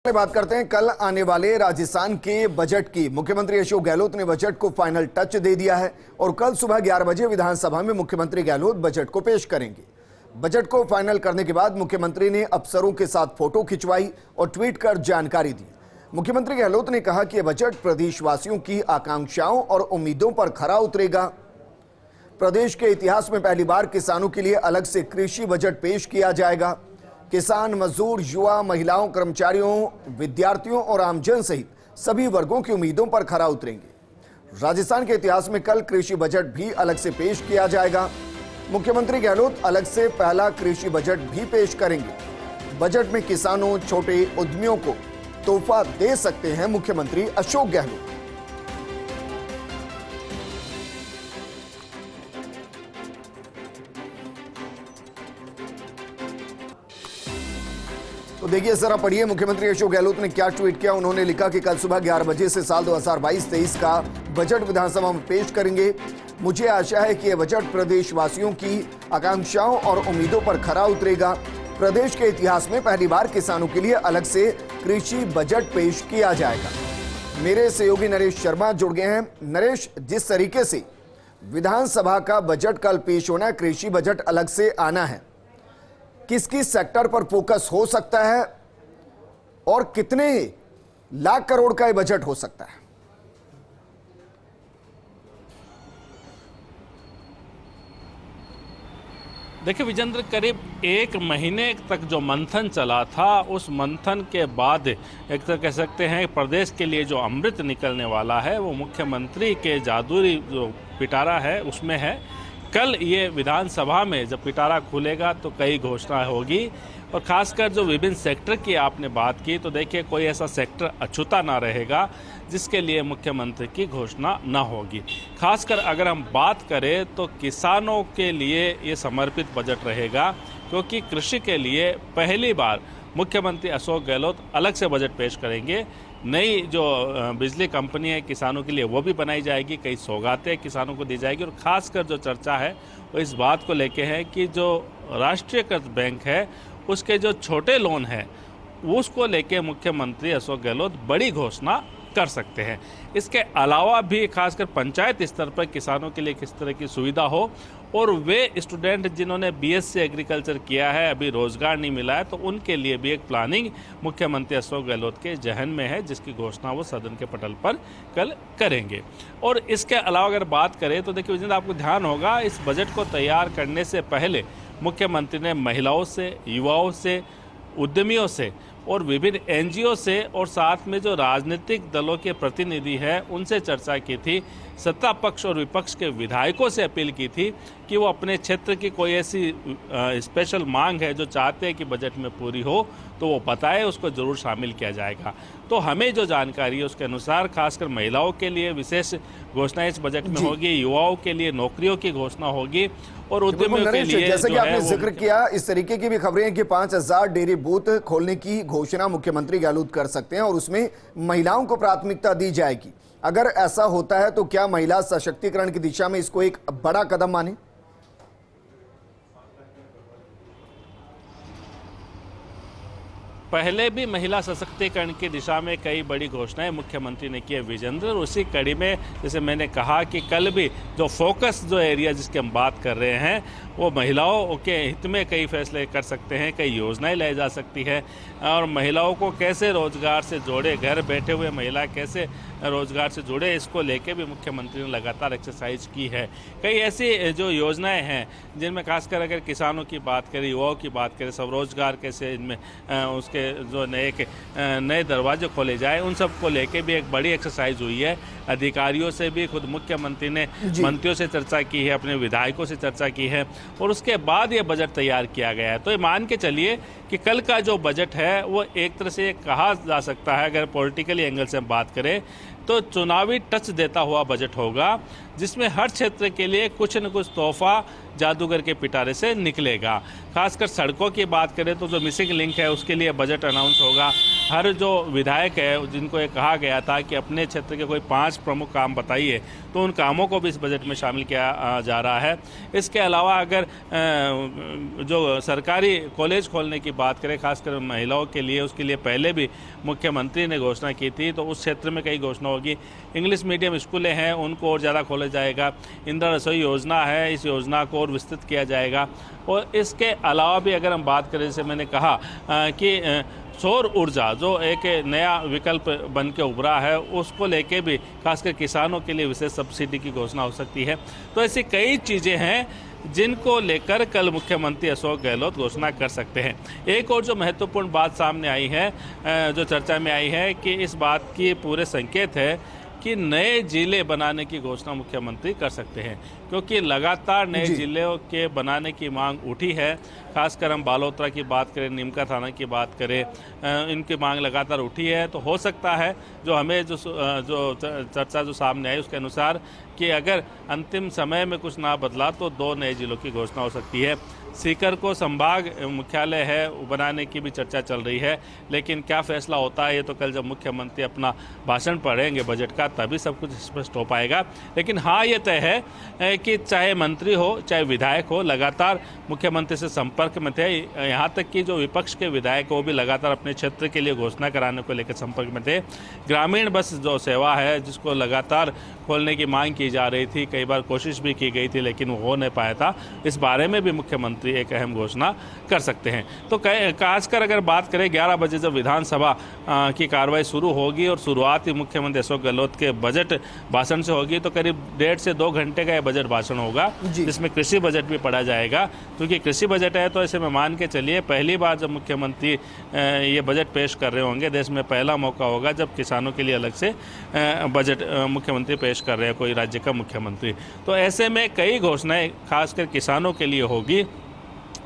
बात करते हैं कल आने वाले राजस्थान के बजट की। मुख्यमंत्री अशोक गहलोत ने बजट को फाइनल टच दे दिया है और कल सुबह 11 बजे विधानसभा में मुख्यमंत्री गहलोत बजट को पेश करेंगे। बजट को फाइनल करने के बाद मुख्यमंत्री ने अफसरों के साथ फोटो खिंचवाई और ट्वीट कर जानकारी दी। मुख्यमंत्री गहलोत ने कहा कि यह बजट प्रदेशवासियों की आकांक्षाओं और उम्मीदों पर खरा उतरेगा। प्रदेश के इतिहास में पहली बार किसानों के लिए अलग से कृषि बजट पेश किया जाएगा। किसान, मजदूर, युवा, महिलाओं, कर्मचारियों, विद्यार्थियों और आमजन सहित सभी वर्गों की उम्मीदों पर खरा उतरेंगे। राजस्थान के इतिहास में कल कृषि बजट भी अलग से पेश किया जाएगा। मुख्यमंत्री गहलोत अलग से पहला कृषि बजट भी पेश करेंगे। बजट में किसानों, छोटे उद्यमियों को तोहफा दे सकते हैं मुख्यमंत्री अशोक गहलोत। तो देखिए, जरा पढ़िए मुख्यमंत्री अशोक गहलोत ने क्या ट्वीट किया। उन्होंने लिखा कि कल सुबह 11 बजे से साल 2022-23 का बजट विधानसभा में पेश करेंगे। मुझे आशा है कि यह बजट प्रदेशवासियों की आकांक्षाओं और उम्मीदों पर खरा उतरेगा। प्रदेश के इतिहास में पहली बार किसानों के लिए अलग से कृषि बजट पेश किया जाएगा। मेरे सहयोगी नरेश शर्मा जुड़ गए हैं। नरेश, जिस तरीके से विधानसभा का बजट कल पेश होना है, कृषि बजट अलग से आना है, किस किस सेक्टर पर फोकस हो सकता है और कितने लाख करोड़ का यह बजट हो सकता है? देखिए विजेंद्र, करीब एक महीने तक जो मंथन चला था, उस मंथन के बाद एक तरह कह सकते हैं प्रदेश के लिए जो अमृत निकलने वाला है वो मुख्यमंत्री के जादुई जो पिटारा है उसमें है। कल ये विधानसभा में जब पिटारा खुलेगा तो कई घोषणा होगी और खासकर जो विभिन्न सेक्टर की आपने बात की, तो देखिए कोई ऐसा सेक्टर अछूता ना रहेगा जिसके लिए मुख्यमंत्री की घोषणा ना होगी। खासकर अगर हम बात करें तो किसानों के लिए ये समर्पित बजट रहेगा, क्योंकि कृषि के लिए पहली बार मुख्यमंत्री अशोक गहलोत अलग से बजट पेश करेंगे। नई जो बिजली कंपनी है किसानों के लिए वो भी बनाई जाएगी, कई सौगातें किसानों को दी जाएगी और ख़ासकर जो चर्चा है वो इस बात को लेके है कि जो राष्ट्रीयकृत बैंक है उसके जो छोटे लोन हैं उसको लेके मुख्यमंत्री अशोक गहलोत बड़ी घोषणा कर सकते हैं। इसके अलावा भी खासकर पंचायत स्तर पर किसानों के लिए किस तरह की सुविधा हो और वे स्टूडेंट जिन्होंने बीएससी एग्रीकल्चर किया है, अभी रोजगार नहीं मिला है, तो उनके लिए भी एक प्लानिंग मुख्यमंत्री अशोक गहलोत के जहन में है, जिसकी घोषणा वो सदन के पटल पर कल करेंगे। और इसके अलावा अगर बात करें तो देखिए विजेंद्र, आपको ध्यान होगा इस बजट को तैयार करने से पहले मुख्यमंत्री ने महिलाओं से, युवाओं से, उद्यमियों से और विभिन्न एनजीओ से और साथ में जो राजनीतिक दलों के प्रतिनिधि हैं उनसे चर्चा की थी। सत्ता पक्ष और विपक्ष के विधायकों से अपील की थी कि वो अपने क्षेत्र की कोई ऐसी स्पेशल मांग है जो चाहते हैं कि बजट में पूरी हो तो वो बताए, उसको ज़रूर शामिल किया जाएगा। तो हमें जो जानकारी है उसके अनुसार खासकर महिलाओं के लिए विशेष घोषणा इस बजट में होगी, युवाओं के लिए नौकरियों की घोषणा होगी और उद्यमियों के लिए जैसे कि आपने जिक्र किया, इस तरीके की भी खबरें हैं कि 5000 डेयरी बूथ खोलने की घोषणा मुख्यमंत्री गहलोत कर सकते हैं और उसमें महिलाओं को प्राथमिकता दी जाएगी। अगर ऐसा होता है तो क्या महिला सशक्तिकरण की दिशा में इसको एक बड़ा कदम माने? पहले भी महिला सशक्तिकरण की दिशा में कई बड़ी घोषणाएं मुख्यमंत्री ने की है विजेंद्र। उसी कड़ी में जैसे मैंने कहा कि कल भी जो फोकस जो एरिया जिसकी हम बात कर रहे हैं वो महिलाओं के हित में कई फैसले कर सकते हैं, कई योजनाएं लाई जा सकती है और महिलाओं को कैसे रोजगार से जोड़े, घर बैठे हुए महिला कैसे रोजगार से जुड़े, इसको लेके भी मुख्यमंत्री ने लगातार एक्सरसाइज की है। कई ऐसी जो योजनाएं हैं जिनमें खासकर अगर किसानों की बात करें, युवाओं की बात करें, स्वरोजगार कैसे इनमें उसके जो नए दरवाजे खोले जाए, उन सब को लेके भी एक बड़ी एक्सरसाइज हुई है। अधिकारियों से भी खुद मुख्यमंत्री ने मंत्रियों से चर्चा की है, अपने विधायकों से चर्चा की है और उसके बाद ये बजट तैयार किया गया है। तो ये मान के चलिए कि कल का जो बजट है वो एक तरह से कहा जा सकता है, अगर पॉलिटिकली एंगल से हम बात करें तो चुनावी टच देता हुआ बजट होगा, जिसमें हर क्षेत्र के लिए कुछ न कुछ तोहफा जादूगर के पिटारे से निकलेगा। खासकर सड़कों की बात करें तो जो मिसिंग लिंक है उसके लिए बजट अनाउंस होगा। हर जो विधायक है जिनको ये कहा गया था कि अपने क्षेत्र के कोई 5 प्रमुख काम बताइए, तो उन कामों को भी इस बजट में शामिल किया जा रहा है। इसके अलावा अगर जो सरकारी कॉलेज खोलने की बात करें, खासकर महिलाओं के लिए, उसके लिए पहले भी मुख्यमंत्री ने घोषणा की थी, तो उस क्षेत्र में कई घोषणा होगी। इंग्लिश मीडियम स्कूलें हैं उनको और ज़्यादा खोला जाएगा। इंदिरा रसोई योजना है, इस योजना को और विस्तृत किया जाएगा। और इसके अलावा भी अगर हम बात करें, जैसे मैंने कहा कि सौर ऊर्जा जो एक नया विकल्प बन के उभरा है, उसको लेके भी खासकर किसानों के लिए विशेष सब्सिडी की घोषणा हो सकती है। तो ऐसी कई चीज़ें हैं जिनको लेकर कल मुख्यमंत्री अशोक गहलोत घोषणा कर सकते हैं। एक और जो महत्वपूर्ण बात सामने आई है, जो चर्चा में आई है, कि इस बात की पूरे संकेत है कि नए जिले बनाने की घोषणा मुख्यमंत्री कर सकते हैं, क्योंकि लगातार नए जिलों के बनाने की मांग उठी है। खासकर हम बालोतरा की बात करें, नीमका थाना की बात करें, इनकी मांग लगातार उठी है। तो हो सकता है जो हमें जो चर्चा जो सामने आई उसके अनुसार कि अगर अंतिम समय में कुछ ना बदला तो 2 नए जिलों की घोषणा हो सकती है। सीकर को संभाग मुख्यालय है बनाने की भी चर्चा चल रही है, लेकिन क्या फैसला होता है ये तो कल जब मुख्यमंत्री अपना भाषण पढ़ेंगे बजट का, तभी सब कुछ स्पष्ट हो पाएगा। लेकिन हाँ, ये तय है कि चाहे मंत्री हो चाहे विधायक हो, लगातार मुख्यमंत्री से संपर्क में थे। यहाँ तक कि जो विपक्ष के विधायक वो भी लगातार अपने क्षेत्र के लिए घोषणा कराने को लेकर संपर्क में थे। ग्रामीण बस जो सेवा है जिसको लगातार खोलने की मांग की जा रही थी, कई बार कोशिश भी की गई थी लेकिन वो हो नहीं पाया था, इस बारे में भी मुख्यमंत्री एक अहम घोषणा कर सकते हैं। तो खासकर अगर बात करें 11 बजे जब विधानसभा की कार्रवाई शुरू होगी और शुरुआत ही मुख्यमंत्री अशोक गहलोत के बजट भाषण से होगी, तो करीब 1.5 से 2 घंटे का यह बजट भाषण होगा, जिसमें कृषि बजट भी पढ़ा जाएगा। क्योंकि कृषि बजट है तो ऐसे में मान के चलिए पहली बार जब मुख्यमंत्री ये बजट पेश कर रहे होंगे, देश में पहला मौका होगा जब किसानों के लिए अलग से बजट मुख्यमंत्री पेश कर रहे हैं, कोई राज्य का मुख्यमंत्री। तो ऐसे में कई घोषणाएं खासकर किसानों के लिए होगी,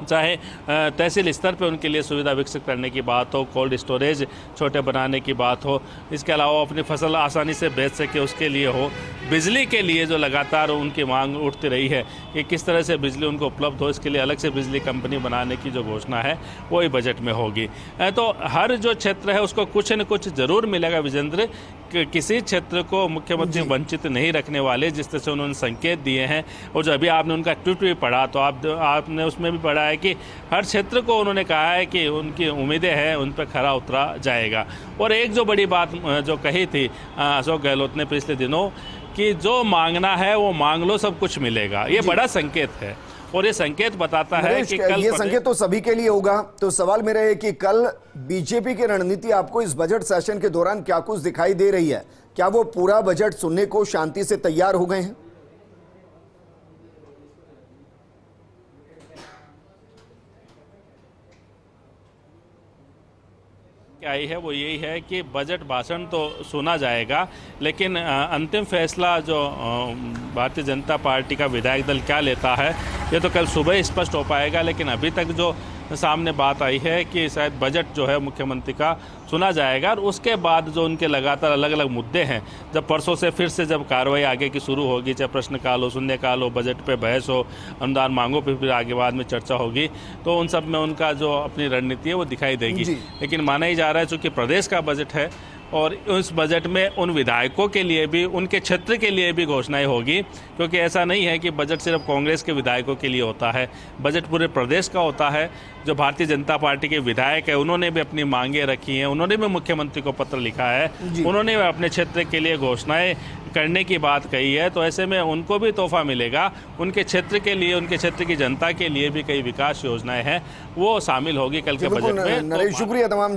चाहे तहसील स्तर पे उनके लिए सुविधा विकसित करने की बात हो, कोल्ड स्टोरेज छोटे बनाने की बात हो, इसके अलावा अपनी फसल आसानी से बेच सके उसके लिए हो, बिजली के लिए जो लगातार उनकी मांग उठती रही है कि किस तरह से बिजली उनको उपलब्ध हो, इसके लिए अलग से बिजली कंपनी बनाने की जो घोषणा है वो ही बजट में होगी। तो हर जो क्षेत्र है उसको कुछ न कुछ जरूर मिलेगा विजेंद्र, किसी क्षेत्र को मुख्यमंत्री वंचित नहीं रखने वाले, जिस तरह से उन्होंने संकेत दिए हैं। और जो अभी आपने उनका ट्वीट भी पढ़ा तो आपने उसमें भी पढ़ा है कि हर क्षेत्र को उन्होंने कहा है कि उनकी उम्मीदें हैं उन पर खरा उतरा जाएगा। और एक जो बड़ी बात जो कही थी अशोक गहलोत ने पिछले दिनों कि जो मांगना है वो मांग लो, सब कुछ मिलेगा, ये बड़ा संकेत है। और ये संकेत बताता है कि कल ये संकेत तो सभी के लिए होगा। तो सवाल मेरा है कि कल बीजेपी की रणनीति आपको इस बजट सेशन के दौरान क्या कुछ दिखाई दे रही है? क्या वो पूरा बजट सुनने को शांति से तैयार हो गए हैं? आई है वो यही है कि बजट भाषण तो सुना जाएगा, लेकिन अंतिम फैसला जो भारतीय जनता पार्टी का विधायक दल क्या लेता है ये तो कल सुबह स्पष्ट हो पाएगा। लेकिन अभी तक जो सामने बात आई है कि शायद बजट जो है मुख्यमंत्री का सुना जाएगा और उसके बाद जो उनके लगातार अलग अलग मुद्दे हैं, जब परसों से फिर से जब कार्रवाई आगे की शुरू होगी, चाहे प्रश्नकाल हो, शून्यकाल हो, बजट पे बहस हो, अनुदान मांगों पे फिर आगे बाद में चर्चा होगी, तो उन सब में उनका जो अपनी रणनीति है वो दिखाई देगी। लेकिन माना ही जा रहा है चूँकि प्रदेश का बजट है और उस बजट में उन विधायकों के लिए भी, उनके क्षेत्र के लिए भी घोषणाएं होगी, क्योंकि ऐसा नहीं है कि बजट सिर्फ कांग्रेस के विधायकों के लिए होता है, बजट पूरे प्रदेश का होता है। जो भारतीय जनता पार्टी के विधायक है उन्होंने भी अपनी मांगें रखी हैं, उन्होंने भी मुख्यमंत्री को पत्र लिखा है, उन्होंने अपने क्षेत्र के लिए घोषणाएं करने की बात कही है। तो ऐसे में उनको भी तोहफा मिलेगा, उनके क्षेत्र के लिए, उनके क्षेत्र की जनता के लिए भी कई विकास योजनाएं हैं वो शामिल होगी कल के बजट में। नरेश, शुक्रिया तमाम